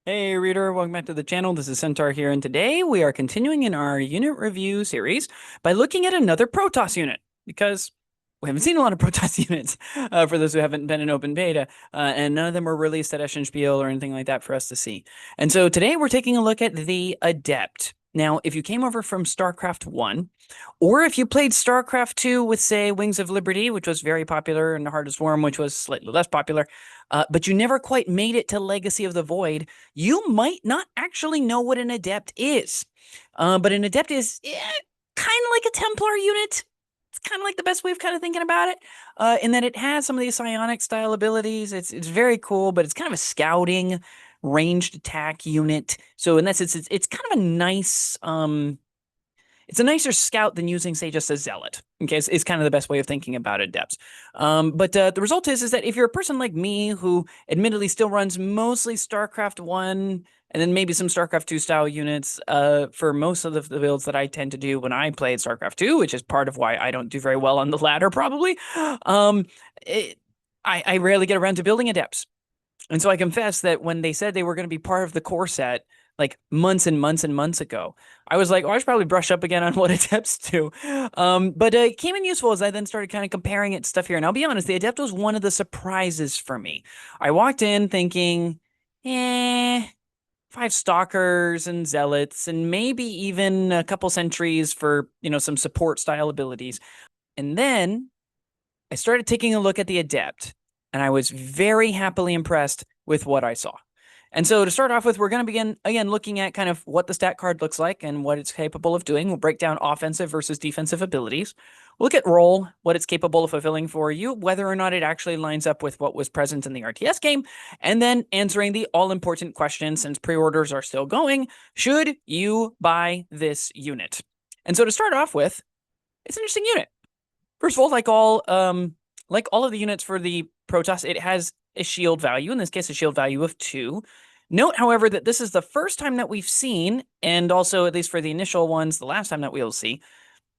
Hey reader, welcome back to the channel. This is Centaur here, and today we are continuing in our unit review series by looking at another Protoss unit, because we haven't seen a lot of Protoss units for those who haven't been in open beta, and none of them were released at Archon Studios or anything like that for us to see. And so today we're taking a look at the Adept. Now, if you came over from StarCraft 1, or if you played StarCraft 2 with, say, Wings of Liberty, which was very popular, and Heart of Swarm, which was slightly less popular, but you never quite made it to Legacy of the Void, you might not actually know what an Adept is. But an Adept is kind of like a Templar unit. It's kind of like the best way of kind of thinking about it, in that it has some of these psionic style abilities. It's very cool, but it's kind of a scouting, ranged attack unit. So in that sense, it's kind of a nice it's a nicer scout than using, say, just a zealot. Okay, is kind of the best way of thinking about Adepts. But the result is that if you're a person like me who admittedly still runs mostly StarCraft 1 and then maybe some StarCraft 2 style units for most of the builds that I tend to do when I played StarCraft 2, which is part of why I don't do very well on the ladder, probably, I rarely get around to building Adepts. And so I confess that when they said they were going to be part of the core set, like months and months and months ago, I was like, oh, I should probably brush up again on what Adepts do. But it came in useful as I then started kind of comparing it to stuff here. And I'll be honest, the Adept was one of the surprises for me. I walked in thinking, 5 Stalkers and Zealots, and maybe even a couple Sentries for, some support style abilities. And then I started taking a look at the Adept, and I was very happily impressed with what I saw. And so to start off with, we're going to begin, again, looking at kind of what the stat card looks like and what it's capable of doing. We'll break down offensive versus defensive abilities. We'll look at role, what it's capable of fulfilling for you, whether or not it actually lines up with what was present in the RTS game, and then answering the all-important question, since pre-orders are still going: should you buy this unit? And so to start off with, it's an interesting unit. First of all, like all of the units for the Protoss, it has a shield value, in this case a shield value of 2. Note, however, that this is the first time that we've seen, and also at least for the initial ones, the last time that we'll see,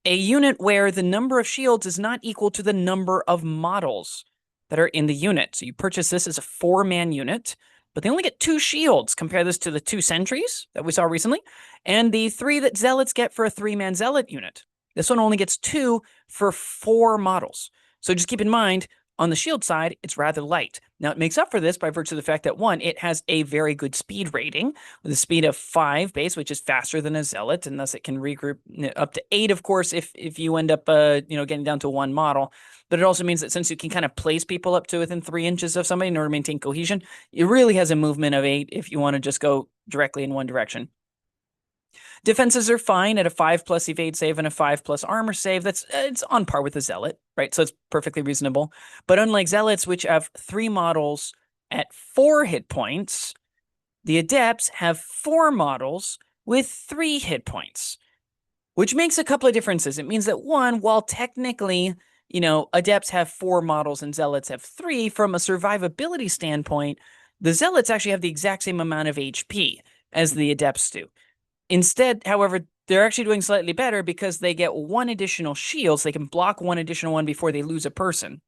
a unit where the number of shields is not equal to the number of models that are in the unit. So you purchase this as a 4-man unit, but they only get 2 shields. Compare this to the 2 sentries that we saw recently, and the 3 that zealots get for a 3-man zealot unit. This one only gets 2 for 4 models. So just keep in mind, on the shield side, it's rather light. Now, it makes up for this by virtue of the fact that, 1, it has a very good speed rating, with a speed of 5 base, which is faster than a zealot, and thus it can regroup up to 8, of course, if you end up getting down to 1 model. But it also means that since you can kind of place people up to within 3 inches of somebody in order to maintain cohesion, it really has a movement of 8 if you want to just go directly in one direction. Defenses are fine at a 5+ evade save and a 5+ armor save. It's on par with a zealot, right? So it's perfectly reasonable. But unlike zealots, which have 3 models at 4 hit points, the Adepts have 4 models with 3 hit points, which makes a couple of differences. It means that, 1, while technically, Adepts have 4 models and zealots have 3, from a survivability standpoint, the zealots actually have the exact same amount of HP as the Adepts do. Instead, however, they're actually doing slightly better because they get 1 additional shield, so they can block 1 additional one before they lose a person.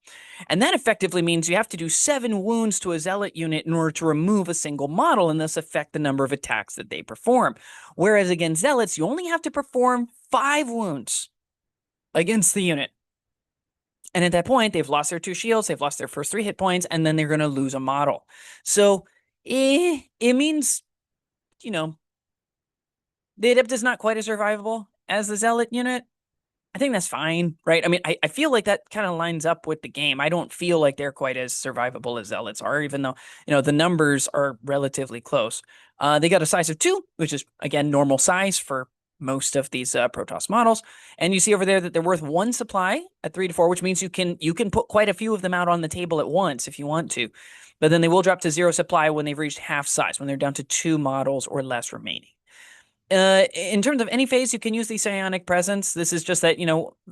And that effectively means you have to do 7 wounds to a zealot unit in order to remove a single model and thus affect the number of attacks that they perform. Whereas against zealots, you only have to perform 5 wounds against the unit. And at that point, they've lost their 2 shields, they've lost their first 3 hit points, and then they're going to lose a model. So it means, the Adept is not quite as survivable as the Zealot unit. I think that's fine, right? I mean, I feel like that kind of lines up with the game. I don't feel like they're quite as survivable as Zealots are, even though, the numbers are relatively close. They got a size of 2, which is, again, normal size for most of these Protoss models. And you see over there that they're worth 1 supply at 3 to 4, which means you can put quite a few of them out on the table at once if you want to. But then they will drop to 0 supply when they've reached half size, when they're down to 2 models or less remaining. In terms of any phase, you can use the Psionic Presence. This is just that,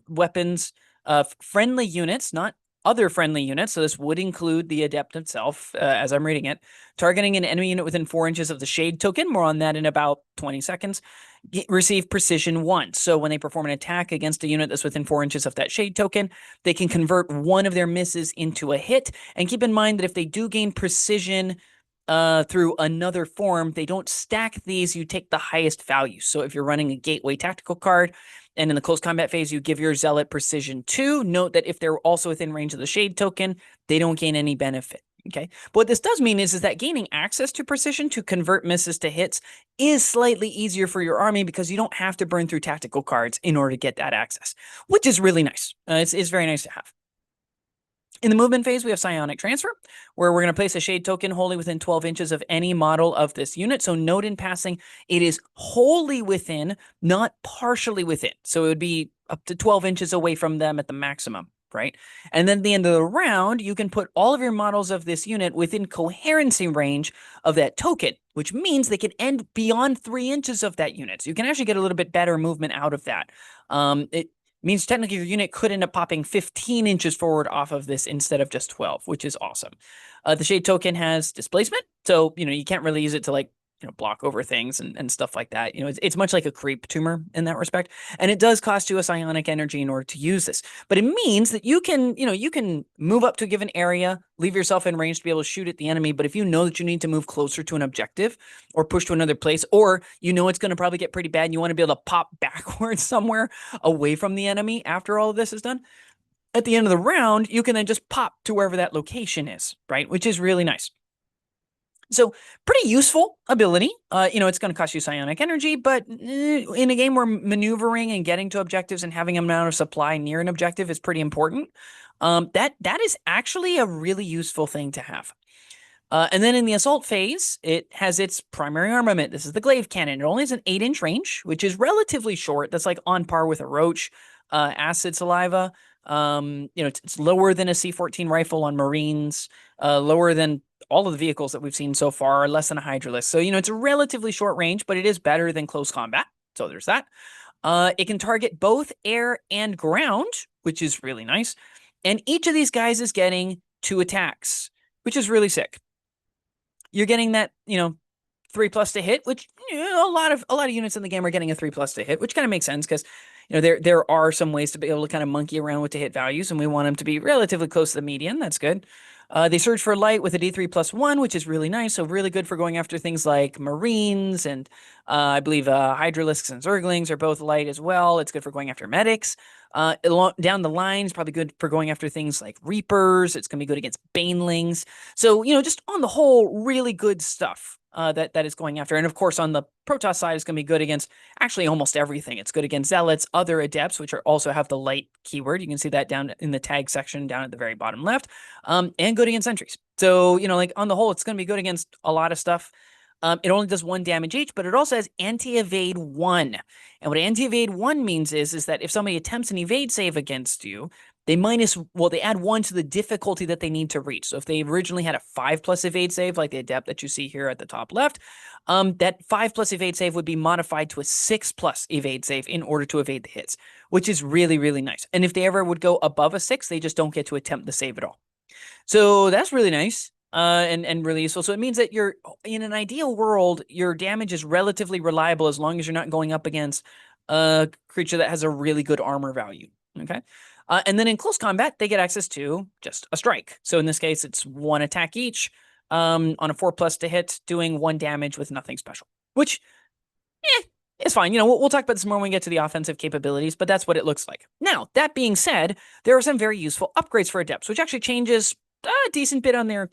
weapons of friendly units, not other friendly units. So this would include the Adept itself, as I'm reading it. Targeting an enemy unit within 4 inches of the Shade token, more on that in about 20 seconds, receive Precision 1. So when they perform an attack against a unit that's within 4 inches of that Shade token, they can convert one of their misses into a hit. And keep in mind that if they do gain Precision through another form. They don't stack these. You take the highest value. So if you're running a gateway tactical card, and in the close combat phase, you give your Zealot Precision 2. Note that if they're also within range of the Shade token, they don't gain any benefit. Okay. But what this does mean is that gaining access to Precision to convert misses to hits is slightly easier for your army because you don't have to burn through tactical cards in order to get that access, which is really nice. It's very nice to have. In the movement phase, we have Psionic Transfer, where we're going to place a Shade token wholly within 12 inches of any model of this unit. So note in passing, it is wholly within, not partially within. So it would be up to 12 inches away from them at the maximum, right? And then at the end of the round, you can put all of your models of this unit within coherency range of that token, which means they can end beyond 3 inches of that unit. So you can actually get a little bit better movement out of that. It means technically your unit could end up popping 15 inches forward off of this instead of just 12, which is awesome. The Shade token has displacement, so you can't really use it to block over things and stuff like that. It's much like a creep tumor in that respect, and it does cost you a psionic energy in order to use this. But it means that you can move up to a given area, leave yourself in range to be able to shoot at the enemy. But if you know that you need to move closer to an objective or push to another place, or it's going to probably get pretty bad, and you want to be able to pop backwards somewhere away from the enemy after all of this is done, at the end of the round, you can then just pop to wherever that location is, right? Which is really nice. So pretty useful ability. It's going to cost you psionic energy, but in a game where maneuvering and getting to objectives and having an amount of supply near an objective is pretty important, that is actually a really useful thing to have. And then in the assault phase, it has its primary armament. This is the glaive cannon. It only has an 8-inch range, which is relatively short. That's like on par with a roach, acid saliva. It's lower than a C-14 rifle on Marines, lower than all of the vehicles that we've seen so far, less than a Hydralisk. So, it's a relatively short range, but it is better than close combat. So there's that. It can target both air and ground, which is really nice. And each of these guys is getting 2 attacks, which is really sick. You're getting that, 3+ to hit, which a lot of units in the game are getting a 3+ to hit, which kind of makes sense because there are some ways to be able to kind of monkey around with the hit values, and we want them to be relatively close to the median. That's good. They surge for light with a D3+1, which is really nice. So really good for going after things like Marines, and I believe Hydralisks and Zerglings are both light as well. It's good for going after medics. Down the line, it's probably good for going after things like Reapers. It's going to be good against Banelings. So, just on the whole, really good stuff that is going after. And of course, on the Protoss side, it's going to be good against actually almost everything. It's good against Zealots, other Adepts, which also have the light keyword. You can see that down in the tag section down at the very bottom left, and good against sentries. So, on the whole, it's going to be good against a lot of stuff. It only does 1 damage each, but it also has anti-evade 1. And what anti-evade 1 means is that if somebody attempts an evade save against you, they add 1 to the difficulty that they need to reach. So if they originally had a 5+ evade save, like the Adept that you see here at the top left, that 5+ evade save would be modified to a 6+ evade save in order to evade the hits, which is really, really nice. And if they ever would go above a 6, they just don't get to attempt the save at all. So that's really nice. And really useful. So it means that you're in an ideal world, your damage is relatively reliable as long as you're not going up against a creature that has a really good armor value. Okay. And then in close combat, they get access to just a strike. So in this case, it's 1 attack each on a 4+ to hit, doing 1 damage with nothing special, which it's fine. We'll talk about this more when we get to the offensive capabilities, but that's what it looks like. Now, that being said, there are some very useful upgrades for Adepts, which actually changes a decent bit on their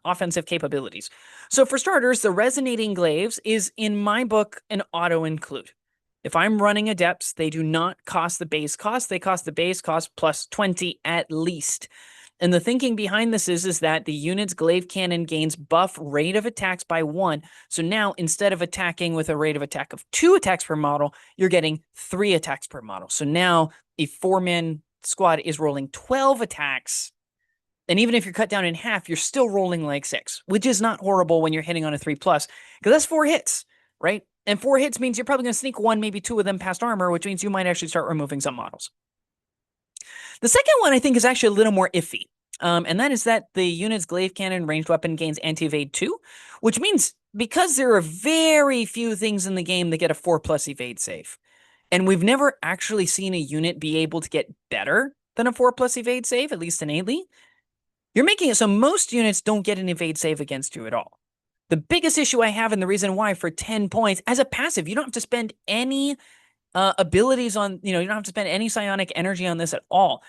offensive capabilities. So for starters, the Resonating Glaives is, in my book, an auto-include. If I'm running Adepts, they do not cost the base cost. They cost the base cost plus 20 at least. And the thinking behind this is that the unit's glaive cannon gains buff rate of attacks by 1. So now, instead of attacking with a rate of attack of 2 attacks per model, you're getting 3 attacks per model. So now a 4-man squad is rolling 12 attacks. And even if you're cut down in half, you're still rolling like 6, which is not horrible when you're hitting on a 3+, because that's 4 hits, right? And 4 hits means you're probably going to sneak 1, maybe 2 of them past armor, which means you might actually start removing some models. The second one I think is actually a little more iffy, and that is that the unit's glaive cannon ranged weapon gains anti-evade 2, which means because there are very few things in the game that get a 4+ evade save, and we've never actually seen a unit be able to get better than a 4+ evade save, at least innately, you're making it so most units don't get an evade save against you at all. The biggest issue I have, and the reason why, for 10 points as a passive, you don't have to spend any abilities on, you don't have to spend any psionic energy on this at all.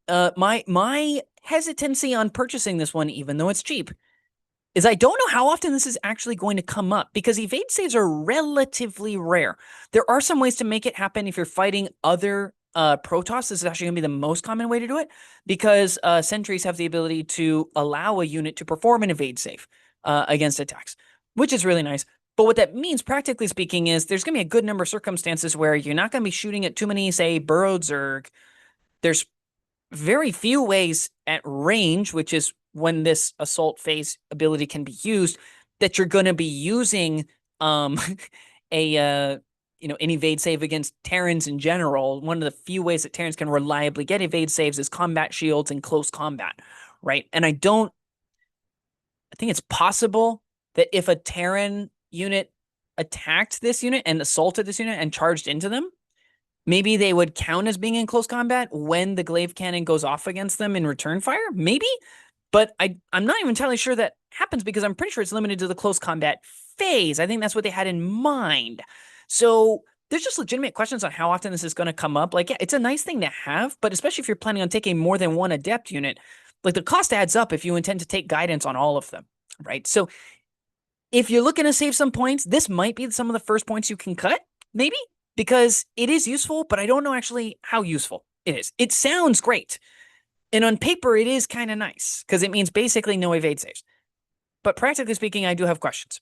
My hesitancy on purchasing this one, even though it's cheap, is I don't know how often this is actually going to come up, because evade saves are relatively rare. There are some ways to make it happen if you're fighting other Protoss. This is actually going to be the most common way to do it, because sentries have the ability to allow a unit to perform an evade save against attacks, which is really nice. But what that means, practically speaking, is there's going to be a good number of circumstances where you're not going to be shooting at too many, say, burrowed Zerg. There's very few ways at range, which is when this assault phase ability can be used, that you're going to be using an evade save against Terrans in general. One of the few ways that Terrans can reliably get evade saves is combat shields and close combat, right? And I think it's possible that if a Terran unit attacked this unit and assaulted this unit and charged into them, maybe they would count as being in close combat when the glaive cannon goes off against them in return fire. Maybe. But I'm not even entirely sure that happens, because I'm pretty sure it's limited to the close combat phase. I think that's what they had in mind. So there's just legitimate questions on how often this is going to come up. Like, yeah, it's a nice thing to have, but especially if you're planning on taking more than one Adept unit, like, the cost adds up if you intend to take guidance on all of them, right? So if you're looking to save some points, this might be some of the first points you can cut, maybe, because it is useful, but I don't know actually how useful it is. It sounds great. And on paper, it is kind of nice, because it means basically no evade saves. But practically speaking, I do have questions.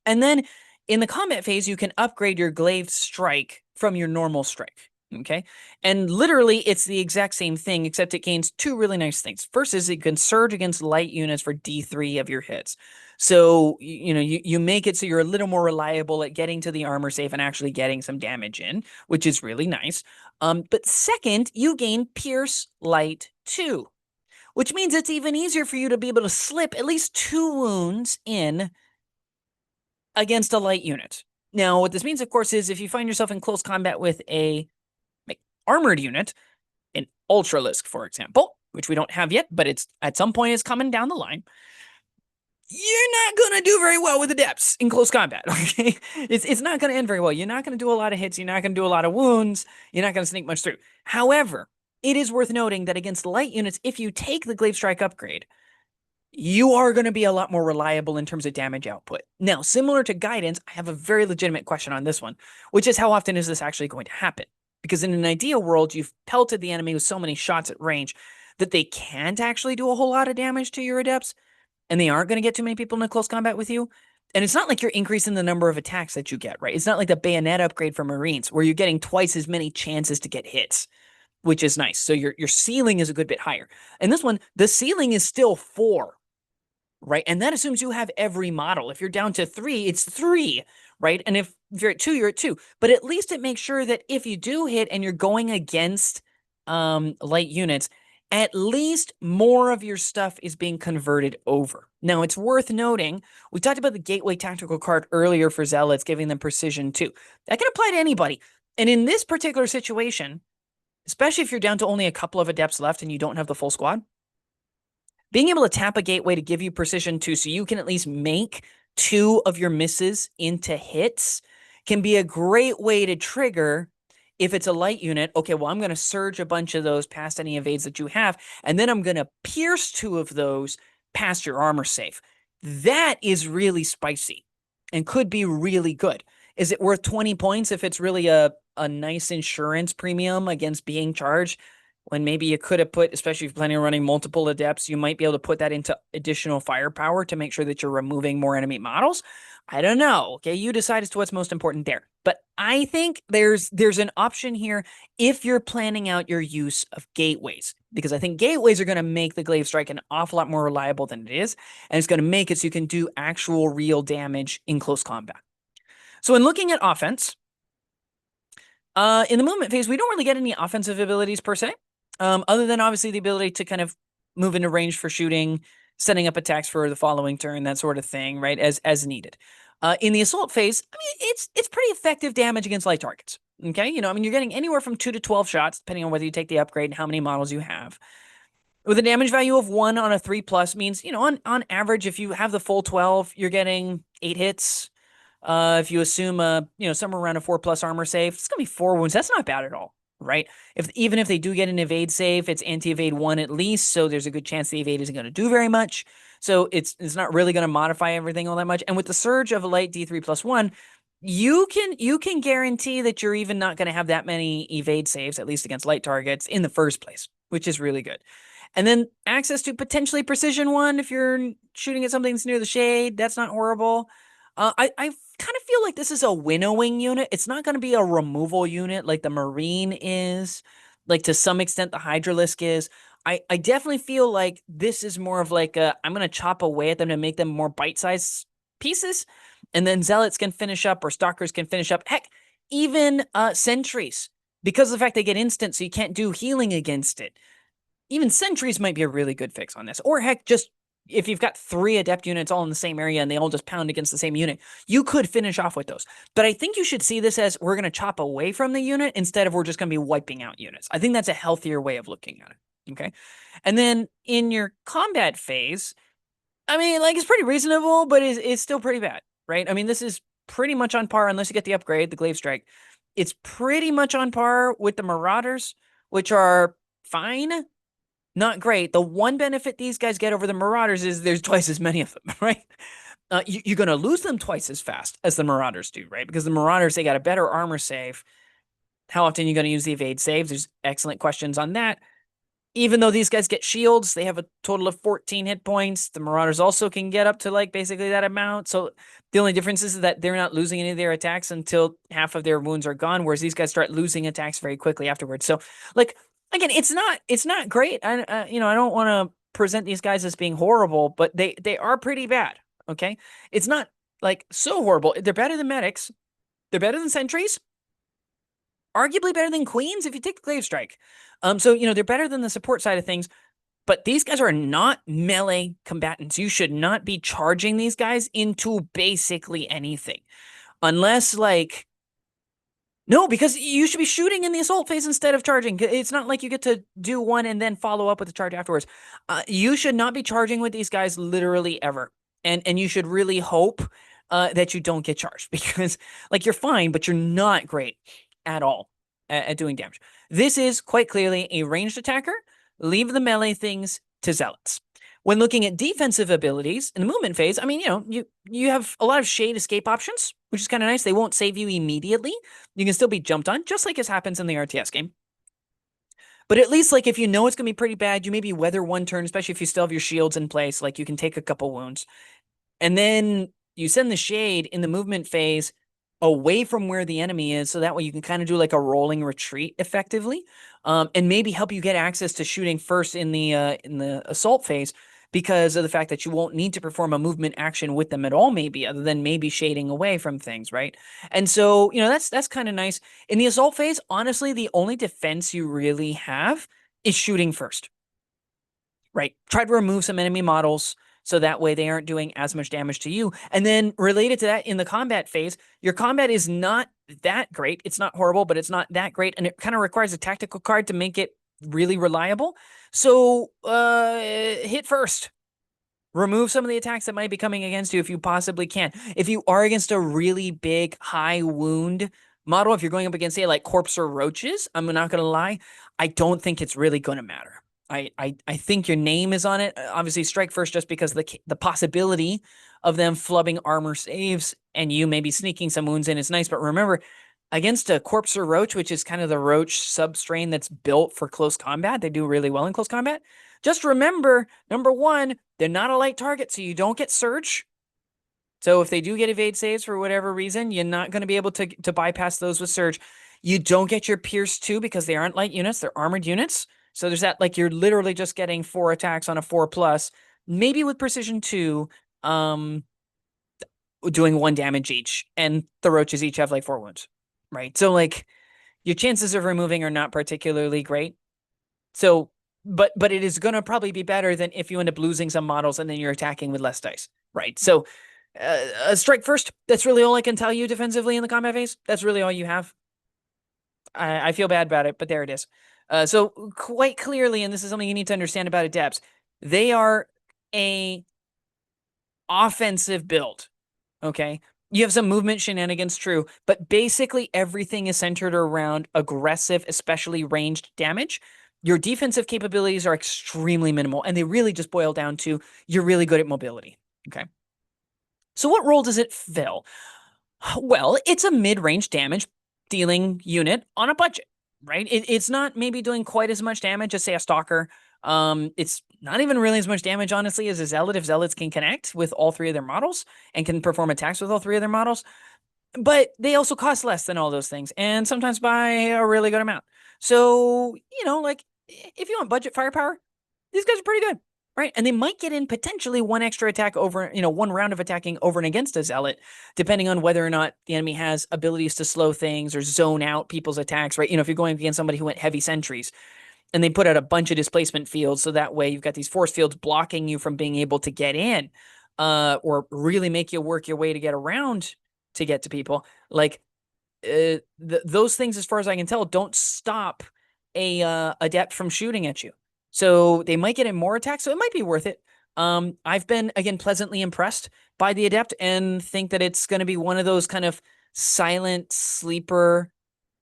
And then in the combat phase, you can upgrade your glaive strike from your normal strike. Okay. And literally, it's the exact same thing, except it gains two really nice things. First is it can surge against light units for D3 of your hits. So, you make it so you're a little more reliable at getting to the armor safe and actually getting some damage in, which is really nice. But second, you gain Pierce Light 2, which means it's even easier for you to be able to slip at least 2 wounds in against a light unit. Now, what this means, of course, is if you find yourself in close combat with a armored unit, an Ultralisk, for example, which we don't have yet, but it's at some point it's coming down the line, you're not going to do very well with Adepts in close combat, okay? It's not going to end very well. You're not going to do a lot of hits. You're not going to do a lot of wounds. You're not going to sneak much through. However, it is worth noting that against light units, if you take the Glaive Strike upgrade, you are going to be a lot more reliable in terms of damage output. Now, similar to Guidance, I have a very legitimate question on this one, which is how often is this actually going to happen? Because in an ideal world, you've pelted the enemy with so many shots at range that they can't actually do a whole lot of damage to your Adepts, and they aren't going to get too many people in a close combat with you. And it's not like you're increasing the number of attacks that you get, right? It's not like the bayonet upgrade for Marines, where you're getting twice as many chances to get hits, which is nice. So your ceiling is a good bit higher. And this one, the ceiling is still 4, right? And that assumes you have every model. If you're down to 3, it's 3, right? And if you're at 2, you're at 2. But at least it makes sure that if you do hit and you're going against light units, at least more of your stuff is being converted over. Now, it's worth noting, we talked about the Gateway Tactical card earlier for Zealots, giving them precision too. That can apply to anybody. And in this particular situation, especially if you're down to only a couple of Adepts left and you don't have the full squad, being able to tap a Gateway to give you precision too, so you can at least make 2 of your misses into hits, can be a great way to trigger. If it's a light unit, okay, well, I'm going to surge a bunch of those past any evades that you have, and then I'm going to pierce 2 of those past your armor safe. That is really spicy and could be really good. Is it worth 20 points if it's really a nice insurance premium against being charged, when maybe you could have put, especially if you're planning on running multiple Adepts, you might be able to put that into additional firepower to make sure that you're removing more enemy models? I don't know. Okay, you decide as to what's most important there. But I think there's an option here if you're planning out your use of gateways, because I think gateways are going to make the Glaive Strike an awful lot more reliable than it is, and it's going to make it so you can do actual real damage in close combat. So in looking at offense, in the movement phase, we don't really get any offensive abilities per se, other than obviously the ability to kind of move into range for shooting, setting up attacks for the following turn, that sort of thing, right, as needed. In the assault phase, I mean, it's pretty effective damage against light targets. Okay, you're getting anywhere from 2 to 12 shots, depending on whether you take the upgrade and how many models you have. with a damage value of 1 on a 3+ means, on average, if you have the full 12, you're getting 8 hits. If you assume somewhere around a 4+ armor save, it's gonna be 4 wounds. That's not bad at all, right? Even if they do get an evade save, it's anti-evade 1 at least, so there's a good chance the evade isn't gonna do very much. So it's not really gonna modify everything all that much. And with the surge of a light D3+1, you can guarantee that you're even not gonna have that many evade saves, at least against light targets, in the first place, which is really good. And then access to potentially precision 1 if you're shooting at something that's near the shade. That's not horrible. I kind of feel like this is a winnowing unit. It's not going to be a removal unit like the Marine is, like to some extent the Hydralisk is. I definitely feel like this is more of like I'm going to chop away at them to make them more bite-sized pieces, and then Zealots can finish up or Stalkers can finish up. Heck, even Sentries, because of the fact they get instant, so you can't do healing against it. Even Sentries might be a really good fix on this. Or heck, just if you've got 3 Adept units all in the same area and they all just pound against the same unit, you could finish off with those. But I think you should see this as we're going to chop away from the unit instead of we're just going to be wiping out units. I think that's a healthier way of looking at it. Okay. And then in your combat phase, I mean, like, it's pretty reasonable, but it's still pretty bad, right? I mean, this is pretty much on par unless you get the upgrade, the Glaive Strike. It's pretty much on par with the Marauders, which are fine. Not great. The one benefit these guys get over the Marauders is there's twice as many of them, right? You're going to lose them twice as fast as the Marauders do, right? Because the Marauders, they got a better armor save. How often are you going to use the evade saves? There's excellent questions on that. Even though these guys get shields, they have a total of 14 hit points. The Marauders also can get up to like basically that amount. So the only difference is that they're not losing any of their attacks until half of their wounds are gone, whereas these guys start losing attacks very quickly afterwards. So like, again, it's not great. I don't want to present these guys as being horrible, but they are pretty bad. Okay, it's not like so horrible. They're better than medics. They're better than sentries. Arguably better than queens if you take the Glaive Strike. So they're better than the support side of things. But these guys are not melee combatants. You should not be charging these guys into basically anything, unless like. No, because you should be shooting in the assault phase instead of charging. It's not like you get to do one and then follow up with a charge afterwards. You should not be charging with these guys literally ever. And you should really hope that you don't get charged because like you're fine, but you're not great at all at doing damage. This is quite clearly a ranged attacker. Leave the melee things to Zealots. When looking at defensive abilities in the movement phase, I mean, you have a lot of shade escape options, which is kind of nice. They won't save you immediately. You can still be jumped on, just like this happens in the RTS game. But at least, like, if you know it's going to be pretty bad, you maybe weather one turn, especially if you still have your shields in place. Like, you can take a couple wounds. And then you send the shade in the movement phase away from where the enemy is, so that way you can kind of do like a rolling retreat effectively, and maybe help you get access to shooting first in the assault phase because of the fact that you won't need to perform a movement action with them at all, maybe other than maybe shading away from things, right? And so that's kind of nice. In the assault phase, honestly, the only defense you really have is shooting first, right? Try to remove some enemy models so that way they aren't doing as much damage to you. And then related to that, in the combat phase, your combat is not that great. It's not horrible, but it's not that great. And it kind of requires a tactical card to make it really reliable. So hit first. Remove some of the attacks that might be coming against you if you possibly can. If you are against a really big, high wound model, if you're going up against, say, like Corpse or Roaches, I'm not going to lie, I don't think it's really going to matter. I think your name is on it. Obviously, strike first just because the possibility of them flubbing armor saves and you maybe sneaking some wounds in is nice. But remember, against a Corpse or Roach, which is kind of the Roach substrain that's built for close combat, they do really well in close combat. Just remember, number one, they're not a light target, so you don't get Surge. So if they do get evade saves for whatever reason, you're not going to be able to bypass those with Surge. You don't get your Pierce 2 because they aren't light units, they're armored units. So there's that, like, you're literally just getting 4 attacks on a 4+, maybe with Precision 2, doing 1 damage each, and the Roaches each have like 4 wounds, right? So like, your chances of removing are not particularly great. So, but it is going to probably be better than if you end up losing some models and then you're attacking with less dice, right? So, strike first, that's really all I can tell you defensively in the combat phase. That's really all you have. I feel bad about it, but there it is. So quite clearly, and this is something you need to understand about Adepts, they are a offensive build. Okay. You have some movement shenanigans, true, but basically everything is centered around aggressive, especially ranged damage. Your defensive capabilities are extremely minimal, and they really just boil down to you're really good at mobility. Okay. So what role does it fill? Well, it's a mid-range damage dealing unit on a budget, right? It's not maybe doing quite as much damage as, say, a Stalker. It's not even really as much damage, honestly, as a Zealot if Zealots can connect with all three of their models and can perform attacks with all three of their models. But they also cost less than all those things, and sometimes by a really good amount. So, like, if you want budget firepower, these guys are pretty good, right? And they might get in potentially one extra attack over, one round of attacking over and against a Zealot, depending on whether or not the enemy has abilities to slow things or zone out people's attacks, right? If you're going against somebody who went heavy sentries and they put out a bunch of displacement fields, so that way you've got these force fields blocking you from being able to get in, or really make you work your way to get around to get to people. Like, those things, as far as I can tell, don't stop a adept from shooting at you. So they might get in more attacks, so it might be worth it. I've been, again, pleasantly impressed by the adept and think that it's going to be one of those kind of silent sleeper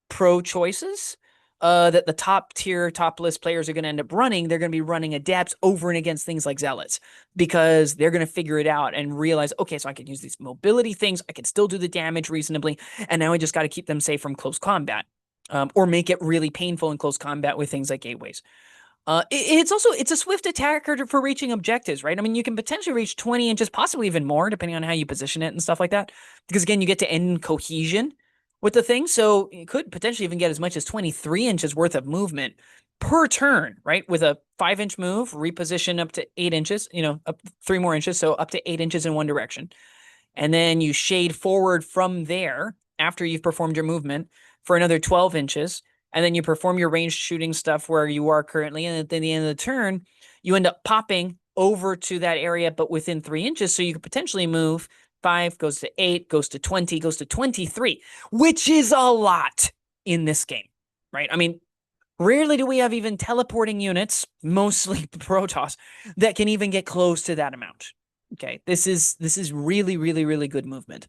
pro choices that the top tier, top list players are going to end up running. They're going to be running adepts over and against things like zealots because they're going to figure it out and realize, okay, so I can use these mobility things. I can still do the damage reasonably. And now I just got to keep them safe from close combat, or make it really painful in close combat with things like gateways. It's a swift attacker for reaching objectives, right? I mean, you can potentially reach 20 inches, possibly even more, depending on how you position it and stuff like that. Because again, you get to end cohesion with the thing. So you could potentially even get as much as 23 inches worth of movement per turn, right? With a 5-inch move, reposition up to 8 inches, up 3 more inches. So up to 8 inches in one direction. And then you shade forward from there after you've performed your movement for another 12 inches. And then you perform your ranged shooting stuff where you are currently. And at the end of the turn, you end up popping over to that area, but within 3 inches. So you could potentially move 5, goes to 8, goes to 20, goes to 23, which is a lot in this game, right? I mean, rarely do we have even teleporting units, mostly Protoss, that can even get close to that amount. Okay, this is really, really, really good movement.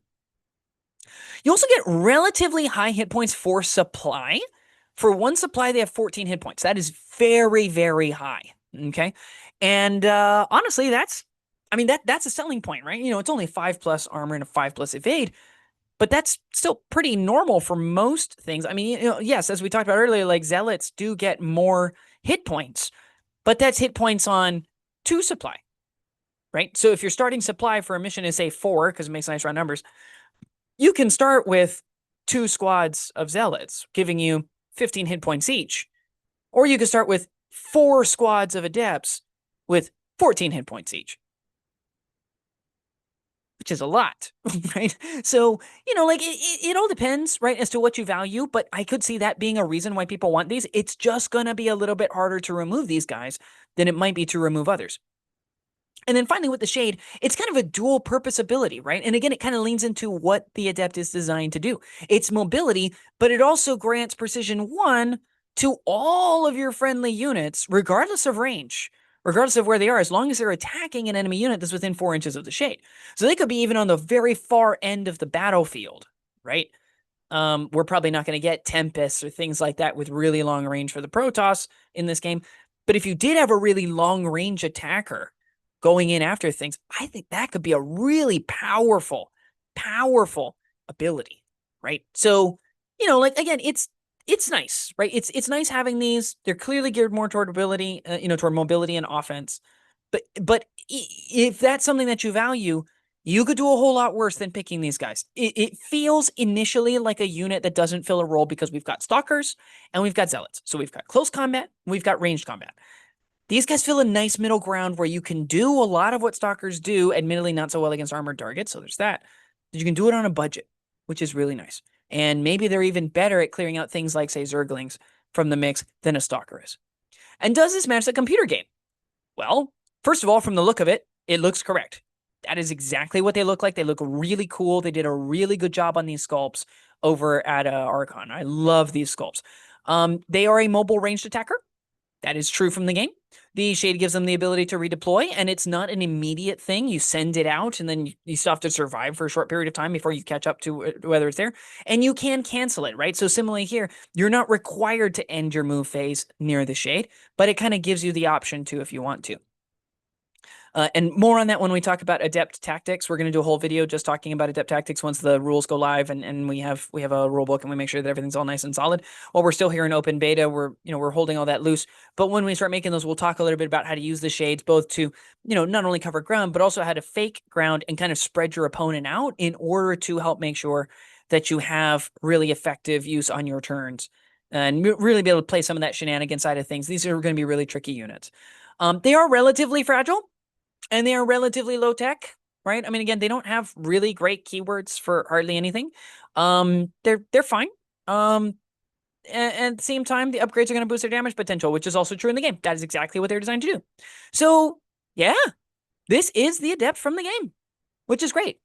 You also get relatively high hit points for supply. For one supply, they have 14 hit points. That is very, very high. Okay, and honestly, that's a selling point, right? It's only 5+ armor and a 5+ evade, but that's still pretty normal for most things. I mean, yes, as we talked about earlier, like zealots do get more hit points, but that's hit points on 2 supply. Right? So if you're starting supply for a mission is, say, 4, because it makes nice round numbers, you can start with 2 squads of zealots, giving you 15 hit points each. Or you can start with 4 squads of adepts with 14 hit points each. Which is a lot, right? So, it all depends, right, as to what you value, but I could see that being a reason why people want these. It's just going to be a little bit harder to remove these guys than it might be to remove others. And then finally with the Shade, it's kind of a dual purpose ability, right? And again, it kind of leans into what the Adept is designed to do. It's mobility, but it also grants precision 1 to all of your friendly units, regardless of range, regardless of where they are, as long as they're attacking an enemy unit that's within 4 inches of the Shade. So they could be even on the very far end of the battlefield, right? We're probably not going to get Tempests or things like that with really long range for the Protoss in this game. But if you did have a really long range attacker going in after things, I think that could be a really powerful, powerful ability, right? So, again, it's nice, right? It's nice having these. They're clearly geared more toward ability, toward mobility and offense. But if that's something that you value, you could do a whole lot worse than picking these guys. It feels initially like a unit that doesn't fill a role because we've got stalkers and we've got zealots. So we've got close combat, we've got ranged combat. These guys fill a nice middle ground where you can do a lot of what stalkers do, admittedly not so well against armored targets, so there's that. But you can do it on a budget, which is really nice. And maybe they're even better at clearing out things like, say, Zerglings from the mix than a stalker is. And does this match the computer game? Well, first of all, from the look of it, it looks correct. That is exactly what they look like. They look really cool. They did a really good job on these sculpts over at Archon. I love these sculpts. They are a mobile ranged attacker. That is true from the game. The shade gives them the ability to redeploy, and it's not an immediate thing. You send it out, and then you still have to survive for a short period of time before you catch up to whether it's there. And you can cancel it, right? So similarly here, you're not required to end your move phase near the shade, but it kind of gives you the option to if you want to. And more on that when we talk about Adept tactics. We're going to do a whole video just talking about Adept tactics once the rules go live and we have a rule book and we make sure that everything's all nice and solid. While we're still here in open beta, we're holding all that loose. But when we start making those, we'll talk a little bit about how to use the shades both to, not only cover ground, but also how to fake ground and kind of spread your opponent out in order to help make sure that you have really effective use on your turns and really be able to play some of that shenanigan side of things. These are going to be really tricky units. They are relatively fragile. And they are relatively low tech, right? I mean, again, they don't have really great keywords for hardly anything. They're fine. And at the same time, the upgrades are going to boost their damage potential, which is also true in the game. That is exactly what they're designed to do. So, yeah, this is the Adept from the game, which is great.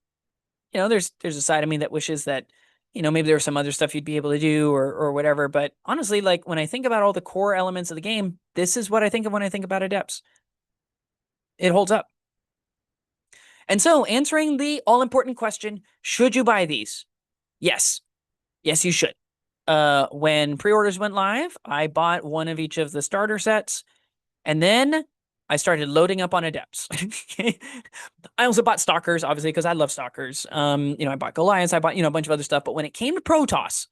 There's a side of me that wishes that, maybe there's some other stuff you'd be able to do or whatever. But honestly, like when I think about all the core elements of the game, this is what I think of when I think about Adepts. It holds up. And so, answering the all-important question, should you buy these? Yes. Yes, you should. When pre-orders went live, I bought one of each of the starter sets, and then I started loading up on Adepts. I also bought Stalkers, obviously, because I love Stalkers. I bought Goliaths, I bought, a bunch of other stuff, but when it came to Protoss,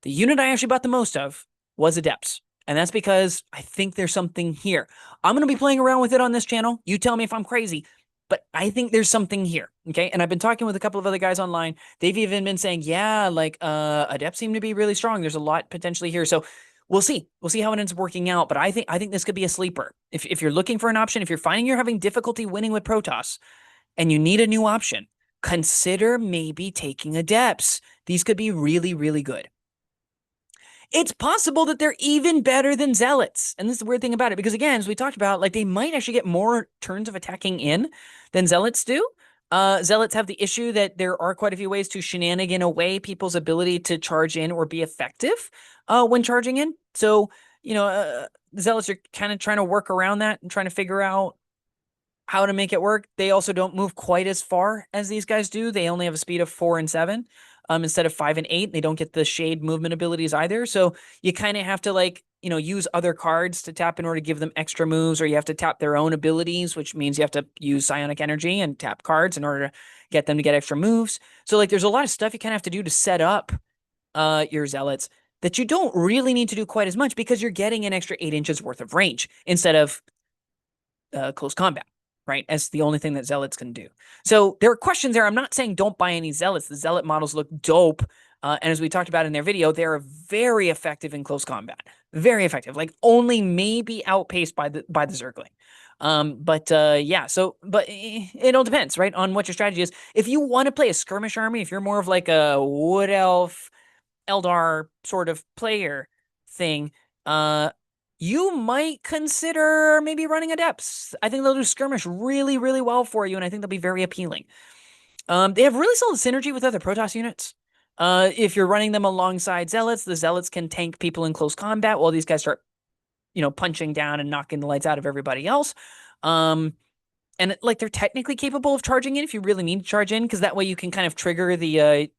the unit I actually bought the most of was Adepts. And that's because I think there's something here. I'm going to be playing around with it on this channel. You tell me if I'm crazy. But I think there's something here, okay? And I've been talking with a couple of other guys online. They've even been saying, yeah, like, Adepts seem to be really strong. There's a lot potentially here. So we'll see. We'll see how it ends up working out. But I think this could be a sleeper. If you're looking for an option, if you're finding you're having difficulty winning with Protoss and you need a new option, consider maybe taking Adepts. These could be really, really good. It's possible that they're even better than Zealots. And this is the weird thing about it, because again, as we talked about, like they might actually get more turns of attacking in than Zealots do. Zealots have the issue that there are quite a few ways to shenanigan away people's ability to charge in or be effective when charging in. So, Zealots are kind of trying to work around that and trying to figure out how to make it work. They also don't move quite as far as these guys do. They only have a speed of 4 and 7. Instead of 5 and 8, they don't get the shade movement abilities either. So you kind of have to use other cards to tap in order to give them extra moves, or you have to tap their own abilities, which means you have to use psionic energy and tap cards in order to get them to get extra moves. So there's a lot of stuff you kind of have to do to set up your Zealots that you don't really need to do quite as much because you're getting an extra 8 inches worth of range instead of close combat. Right, as the only thing that Zealots can do. So there are questions there. I'm not saying don't buy any Zealots. The Zealot models look dope. And as we talked about in their video, they are very effective in close combat. Very effective. Like only maybe outpaced by the Zergling. But it all depends, right, on what your strategy is. If you want to play a skirmish army, if you're more of like a Wood Elf, Eldar sort of player thing, you might consider maybe running Adepts. I think they'll do skirmish really, really well for you, and I think they'll be very appealing. They have really solid synergy with other Protoss units. If you're running them alongside Zealots, the Zealots can tank people in close combat while these guys start, punching down and knocking the lights out of everybody else. And they're technically capable of charging in if you really need to charge in, because that way you can kind of trigger the,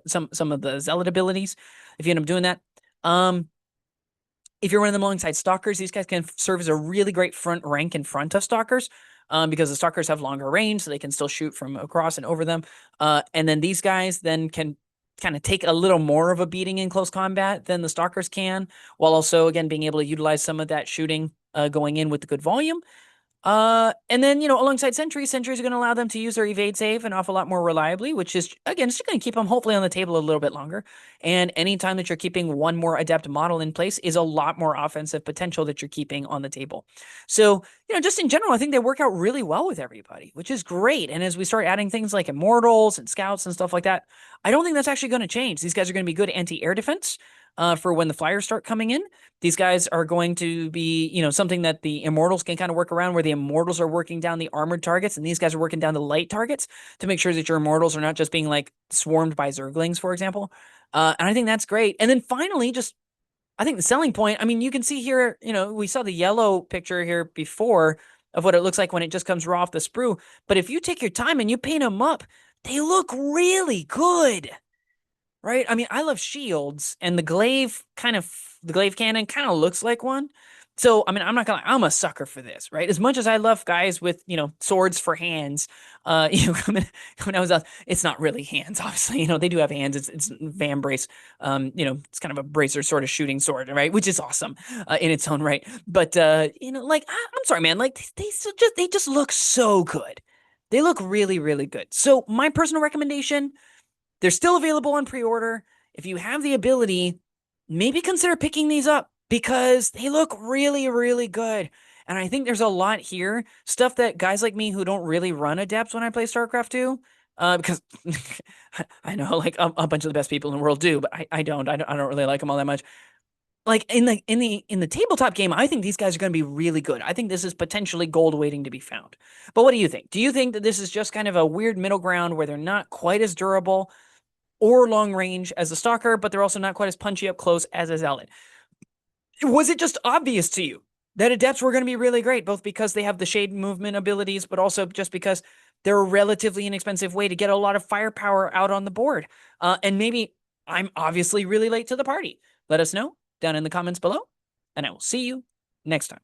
some of the Zealot abilities if you end up doing that. If you're running them alongside Stalkers, these guys can serve as a really great front rank in front of Stalkers because the Stalkers have longer range, so they can still shoot from across and over them. And then these guys then can kind of take a little more of a beating in close combat than the Stalkers can, while also, again, being able to utilize some of that shooting going in with the good volume. And then, alongside sentries are going to allow them to use their evade save an awful lot more reliably, which is, again, just going to keep them hopefully on the table a little bit longer. And anytime that you're keeping one more Adept model in place is a lot more offensive potential that you're keeping on the table. So, just in general, I think they work out really well with everybody, which is great. And as we start adding things like Immortals and Scouts and stuff like that, I don't think that's actually going to change. These guys are going to be good anti-air defense for when the flyers start coming in. These guys are going to be, something that the Immortals can kind of work around, where the Immortals are working down the armored targets and these guys are working down the light targets to make sure that your Immortals are not just being swarmed by Zerglings, for example. And I think that's great. And then finally, just I think the selling point, I mean, you can see here, we saw the yellow picture here before of what it looks like when it just comes raw off the sprue. But if you take your time and you paint them up, they look really good, right? I mean, I love shields, and the glaive cannon kind of looks like one. So, I mean, I'm not gonna, I'm a sucker for this, right? As much as I love guys with, swords for hands, coming out with, it's not really hands, obviously. They do have hands. It's van brace. It's kind of a bracer sort of shooting sword, right? Which is awesome in its own right. But like, I'm sorry, man. Like, they just look so good. They look really, really good. So, my personal recommendation, they're still available on pre-order. If you have the ability, maybe consider picking these up because they look really, really good. And I think there's a lot here, stuff that guys like me who don't really run Adepts when I play StarCraft 2, because I know like a bunch of the best people in the world do, but I don't. I don't really like them all that much. Like in the tabletop game, I think these guys are going to be really good. I think this is potentially gold waiting to be found. But what do you think? Do you think that this is just kind of a weird middle ground where they're not quite as durable or long range as a stalker, but they're also not quite as punchy up close as a zealot? Was it just obvious to you that adepts were going to be really great, both because they have the shade movement abilities, but also just because they're a relatively inexpensive way to get a lot of firepower out on the board? And maybe I'm obviously really late to the party. Let us know down in the comments below, and I will see you next time.